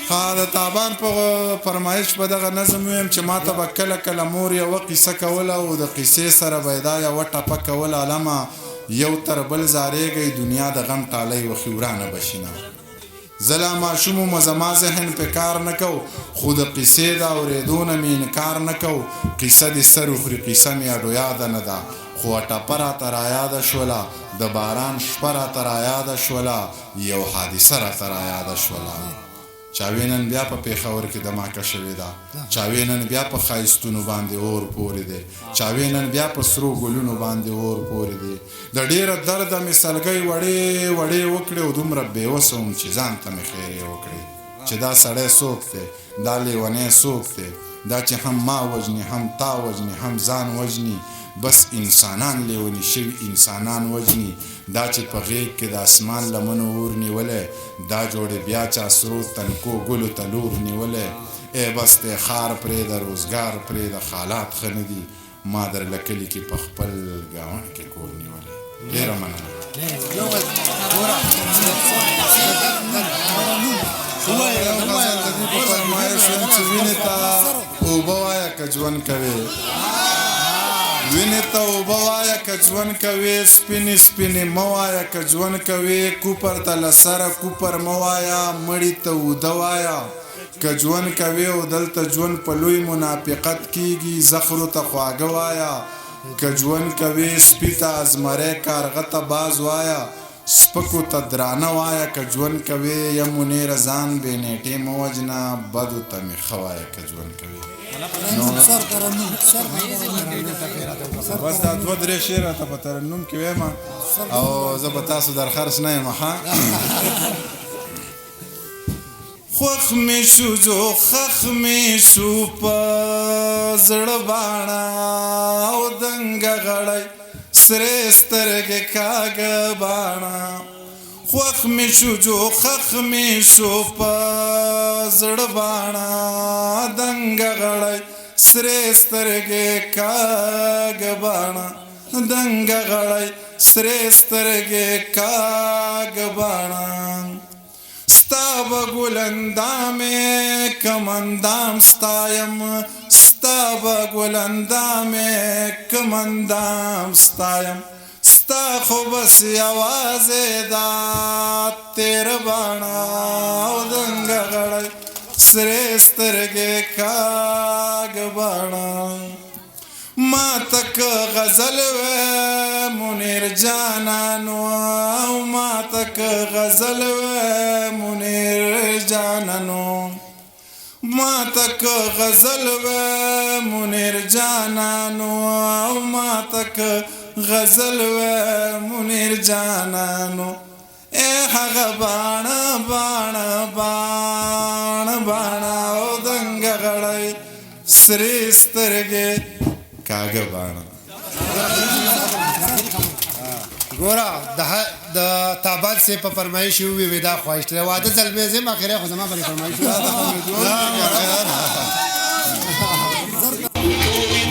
د تابان په فرمایش په دغه نظم ویم چې ما ته به کله کله مور یوه قیسه کوله او د قیسې سره به یې دا یوه ټپه کوله علمه یو تر بل زارېږئ دنیا د غم ټالی وخي ورانه بشینه زه لا ماشوم وم زما ذهن پې کار نه کو خو د قیسې د اورېدو نه مې انکار نه کو قیسه دې سر وخوري قیسه مې اډو یاده نه ده خو ټپه راته رایاده شوله د باران شپه راته رایاده شوله یو حادثه راته رایاده شوله چاوې نن بیا په پېښور کې دماکه شوې ده چاوې نن بیا په ښایستونو باندې اور پورې دی چاوې نن بیا په سرو ګلونو باندې اور پورې دی د ډېره درده مې سلګۍ وړې وړې وکړې او دومره بېوسه وم چې ځان ته مې خیرې وکړې چې دا سړی څوک دی دا لیونی څوک دی دا چې هم ما وژني هم تا وژني هم ځان وژني بس انسانان لیوني شوي انسانان وژني دا چې په غیږ کې د اسمان لمنو اور نیولی دا جوړې بیا چا سرو تنکو ګلو ته لور نیولی ای بس دی ښار پرېږده روزګار پرېږده حالات ښه نه دي ما درله کلي کې په خپل ګاونډ کې کور نیولی ډېره مننه فرمایش ویم چې وینې ته اوبه وایه که ژوند کوې وینې ته اوبه وایه که ژوند کوې سپینې سپینې مه وایه که ژوند کوې کوپر ته له سره کوپر مه وایه مړي ته اوده وایه که ژوند کوې او دلته ژوند په لوی منافقت کېږي زخرو ته خواږه وایه که ژوند کوې سپي ته ازمری کارغه ته باز وایه سپکو ته درانه وایه که ژوند کوې یا منیره ځان بې نیټې مه وژنه بدو ته مې ښه وایه که ژوند کوې بس دا دوه درې شعر راته په ترنم کې ویم او زه به تاسو درخرس نه یم ښه خوښ مې شو جو خښ مې شو په زړه باڼه او دنګه غړی سرې سترګې کاږه باڼه خوښ مې شو جو خښ مې شو په زړه باڼه دنګه غړی سرې سترګې کاږه باڼه دنګه غړی سرې سترګې کاږه باڼه ستا به ګلندامې کمندام ستایم ستا به ګلندامې کمندام ستایم ستا خو بس یوازې دا تېره باڼه او دنګه غړی سرې سترګې کاږه باڼه ما ته که غزل وی منیر جانانو او ما ته که غزل وی منیر جانانو ما ته که غزل وی منیر جانانو او ما ته که غزل وی منیر جانانو ای هغه باڼه باڼه باڼه باڼه او دنګه غړی سرې سترګې کاږه باڼه ګوره د تابان سے په فرمایش وي ودا خواهش لري واده زلمې زم اخره خو زما باندې فرمایش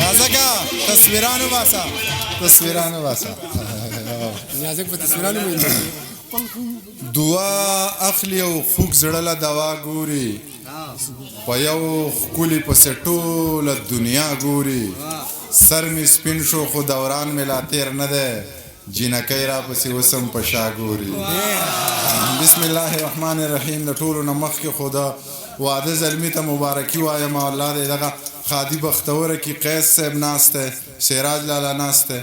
نازکه تصویرانو باسه تصویرانو باسه نازک په تصویرانو مې دعا اخلي او خوږ زړه له دوا ګوري په یو ښکلي پسې ټوله دنیا ګوري سر مې سپین شو خو دوران مې لا تېر نه دی جینکۍ را پسې وسم په شا ګوري بسم الله الرحمن الرحیم د ټولو نه مخکې خو د واده زلمي ته مبارکي وایم او الله دې دغه خادي بختوره کې قیس صاحب ناست دی سراج لالا ناست دی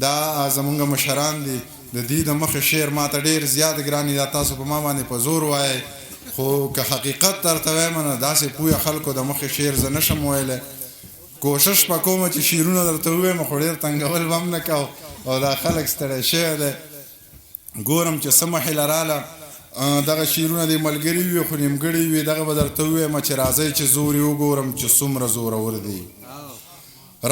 دا زمونږ مشران دي د دې د مخې شعر ما ته ډېر زیات ګران دي دا تاسو په ما باندې په زور وایئ خو که حقیقت درته وایم نو داسې پوهه خلکو د مخې شعر زه نشم ویلی کوشش به کومه چې شعرونه درته ووایم خو ډېر تنګول به هم نه کو او دا خلک ستړی شوی دی ګورم چې څه محله راله دغه شعرونه د ملګري وي خو نیمګړي وي دغه به درته ووایم چې راځئ چې زور یې وګورم چې څومره زورور دی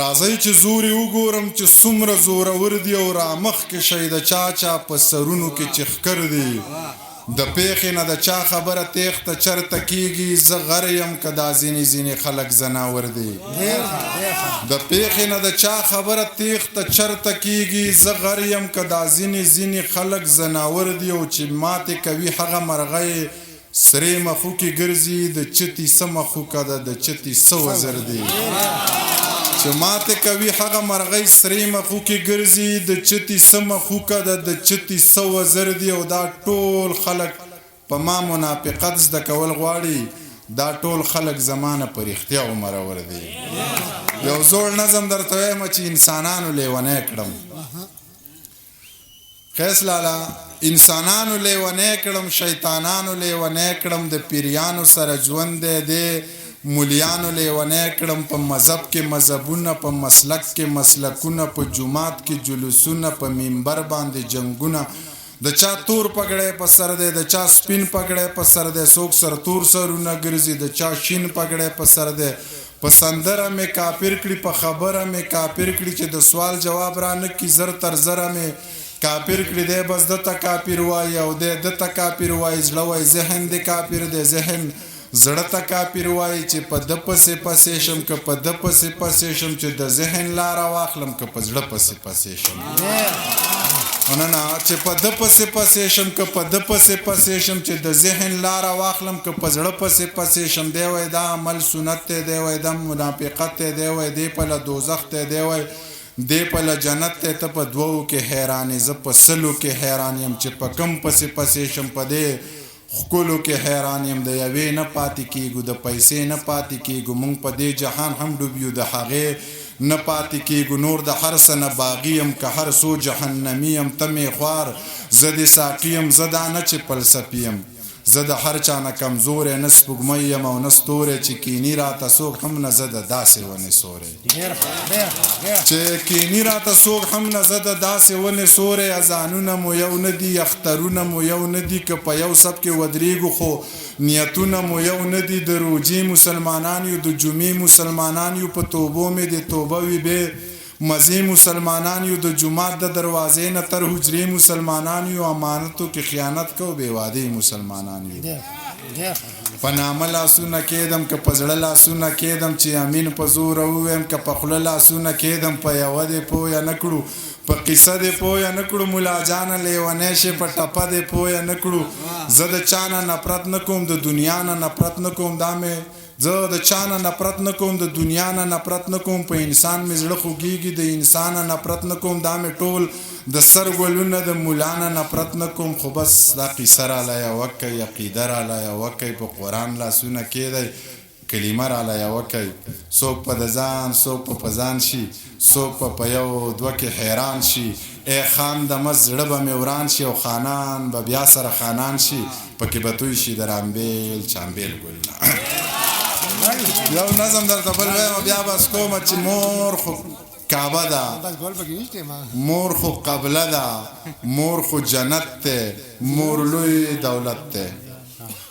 راځئ چې زور یې وګورم چې څومره زورور دی او رامخکې شئ د چا چا په سرونو کې چې ښکر دی د پیښې نه د چا خبره تیښته چرته کېږي زه غر یم که دا ځینې ځینې خلک زناور دي د پیښې نه د چا خبره تیښته چرته کېږي زه غر یم که دا ځینې ځینې خلک زناور دي او چې ماتې کوي هغه مرغۍ سرې مخو کې ګرځي د چتي څه مخوکه ده د چتي څه وزر دی چې ماته کوي هغه مرغۍ سرې مخو کې ګرځي د چتي څه مخوکه ده د چتي څه وزر دی او دا ټول خلک په ما منافقت زده کول غواړي دا ټول خلک زمانه په رښتیا عمرور دي یو زوړ نظم درته وایم چې انسانانو لیونی کړم خیس لالا انسانانو لیونی کړم شیطانانو لیونی کړم د پیریانو سره ژوند دی مولیانو لیونی کړم په مذهب کې مذهبونه په مسلک کې مسلکونه په جومات کې جلوسونه په منبر باندې جنګونه د چا تور پګړی په سر دی د چا سپین پګړی په سر دی څوک سر تور سرونه ګرځي د چا شین پګړی په سر دی په سندره مې کافر کړي په خبره مې کافر کړي چې د سوال جواب را نه کړي زر تر زره مې کافر کړي دی بس دته کافر وایي او دی دته کافر وایي زړه وایي ذهن دی کافر دی ذهن زړه ته کافر وایي چې په ده پسې پسې شم که په ده پسې پسې شم چې د ذهن لاره واخلم که په زړه پسې پسې شم نه چې په ده پسې پسې شم که په ده پسې پسې شم چې د ذهن لاره واخلم که په زړه پسې پسې شم دی وایي دا عمل سنت دی دی وایي دا منافقت دی دی وایي دی پله دوزخ دی دی وایي دی پله جنت دی ته په دوو کې حیران یې زه په سلو کې حیران یم چې په کم پسې پسې شم په دې ښکلو کې حیران یم د یوې نه پاتې کېږو د پیسې نه پاتې کېږو موږ په دې جهان هم ډوب یو د هغې نه پاتې کېږو نور د هر څه نه باغي یم که هر څو جهنمي یم ته مې خوار زه دې ساقي یم زه دا نه چې فلسفي یم زه د هر چا نه کمزوری نه سپوږمۍ یم او نه ستوری چې کیني راته څوک هم نه زه د داسې ونې سوری چې کیني راته څوک هم نه زه د داسې ونې سوری اذانونه مو یو نه دي اخترونه مو یو نه دي که په یو سب کې ودرېږو خو نیتونه مو یو نه دي د روجې مسلمانان یو د جمعې مسلمانان یو په توبو مې د توبه وي بې مزې مسلمانان یو د جومات د دروازې نه تر حجرې مسلمانان یو امانتو کې خیانت کو بې وادې مسلمانان یو په نامه لاسونه کېدم که په زړه لاسونه کېدم چې امین په زوره وویم که په خوله لاسونه کېدم په یوه دې پویه نه کړو په قصه دې پویه نه کړو ملا جانه لیونی شي په ټپه دې پویه نه کړو زه د چا نه نفرت نه کوم د دنیا نه نفرت نه کوم دا مې زه د چا نه نفرت نه کوم د دنیا نه نفرت نه کوم په انسان مې زړه خوږېږي د انسان نه نفرت نه کوم دا مې ټول د سر ګلونه د ملا نه نفرت نه کوم خو بس دا قصه راله یوه کوي عقیده راله یوه کوي په قرآن لاسونه کېدی کلمه راله یوه کوي څوک په د ځان څوک په ځان شي څوک په یو دوه کې حیران شي ای خان د مست زړه به مې وران شي او خانان به بیا سره خانان شي پکې به توی شي د رامبیل چامبیل ګلونه یو نظم درته بل وایم بیا بس کومه چې مور خو کعبه ده مور خو قبله ده مور خو جنت ده مور لوی دولت ده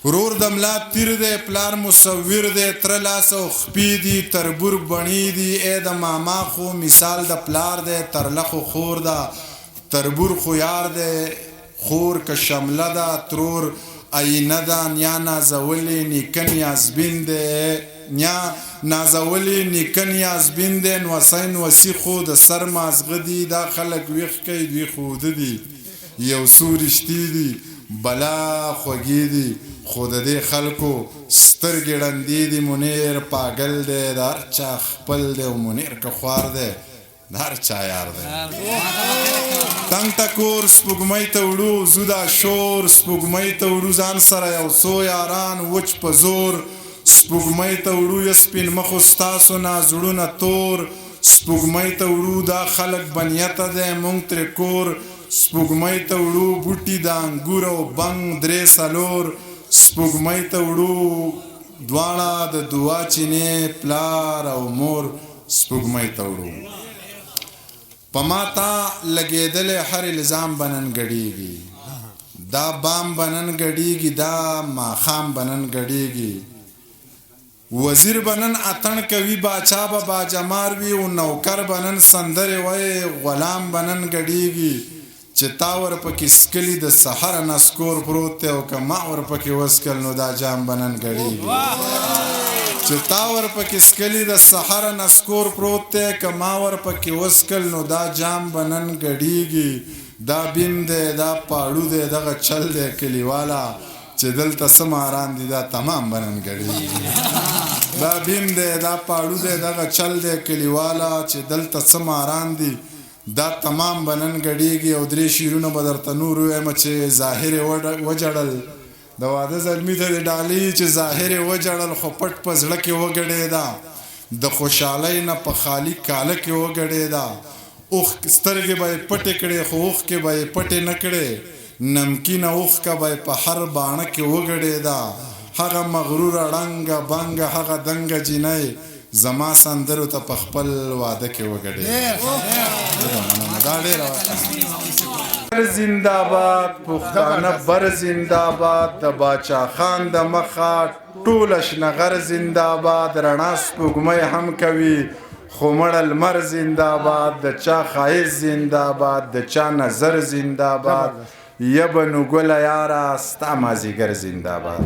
ورور د ملا پیر دی پلار مصور دی تره لاس او خپې دي تربور بڼې دي ای د ماما خو مثال د پلار دی ترله خو خور ده تربور خو یار دی خور که شمله ده ترور آینه ده نیا نازولی نیکه نیازبین دی نیا نازولی نیکه نیازبین دی نوسی نوسی خو د سر مازغه دي دا خلک ویښ کوي دوی خوده دي یو څو رښتې دي بلا خوږې دي خو د دې خلکو سترګې ړندې دي منیر پاگل دی د هر چا خپل دی او منیر که خوار دی د هر چا یار دی تنګ ټکور سپوږمۍ ته وړو زو دا شور سپوږمۍ ته وړو ځان سره یو څو یاران وچ په زور سپوږمۍ ته وړو یا سپین مخو ستاسو نه زړونه تور سپوږمۍ ته وړو دا خلک بنیته دی مونږ ترې کور سپوږمۍ ته وړو بوټي د انګور او بنګ درې څلور سپوږمۍ ته وړو دواړه د دعا چینې پلار او مور سپوږمۍ ته وړو په ما تا لګېدلی هر الزام به نن ګډېږي دا بام به نن ګډېږي دا ماښام به نن ګډېږي وزیر به نن اتڼ کوي باچا به باجمار وي او نوکر به نن سندرې وایي غلام به نن ګډېږي چې تا ورپکې سکلي د سحر نه سکور پروت دی او که ما ورپکې وسکل نو دا جام به نن ګډېږي چې تا ورپکې سکلي د سحر نه سکور پروت دی که ما ورپکې وسکل نو دا جام به نن ګډېږي دا بیم دی دا پاړو دی دغه چل دی کلیواله چې دلته څه ماران دي دا تمام بنن ګړي دا بیم دی دا پاړو دی دغه چل دی کلیواله چې دلته څه ماران دي دا تمام بنن ګډیږي او درې شیرونه به درته نور ووایم چې ظاهر یې وجړل د واده زلمي ته د ډالۍ چې ظاهر یې وجړل خو پټ په زړه کې وګډېده د خوشحالۍ نه په خالي کاله کې وګډېده اوښ سترګې به یې پټې کړې خو اوښکې به یې پټې نه کړې نمکینه اوښکه به یې په هر باڼه کې وګډېده هغه مغروره ړنګه بنګه هغه دنګه جینۍ زما سندرو ته په خپل واده کې وګډېده دا ډېره زنده‌باد پښتانه بر زنده‌باد د باچا خان د مخه ټوله شنه غر زنده‌باد رڼا سپوږمۍ هم کوي خو مړه لمر زنده‌باد د چا ښایست زنده‌باد د چا نظر زنده‌باد یبه نو ګله یاره ستا مازدیګر زنده‌باد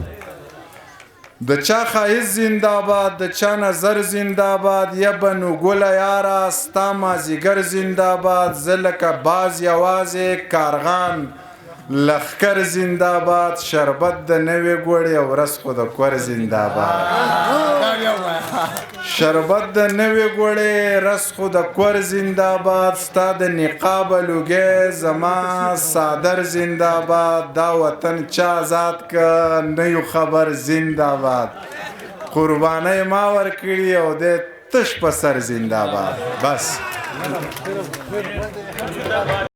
د چا ښایست زنده‌باد د چا نظر زنده‌باد یبه نو ګله یاره ستا مازدیګر زنده‌باد زه لکه باز یوازې کارغان لښکر زنده‌باد شربت د نوې ګوړې او رس خو د کور زنده‌باد شربت د نوې ګوړې رس خو د کور زنده‌باد ستا د نقابه لوګی زما صادر زنده‌باد دا وطن چا آزاد که نه یو خبر زنده‌باد قربانۍ ما ورکړي او دی تش په سر زنده‌باد بس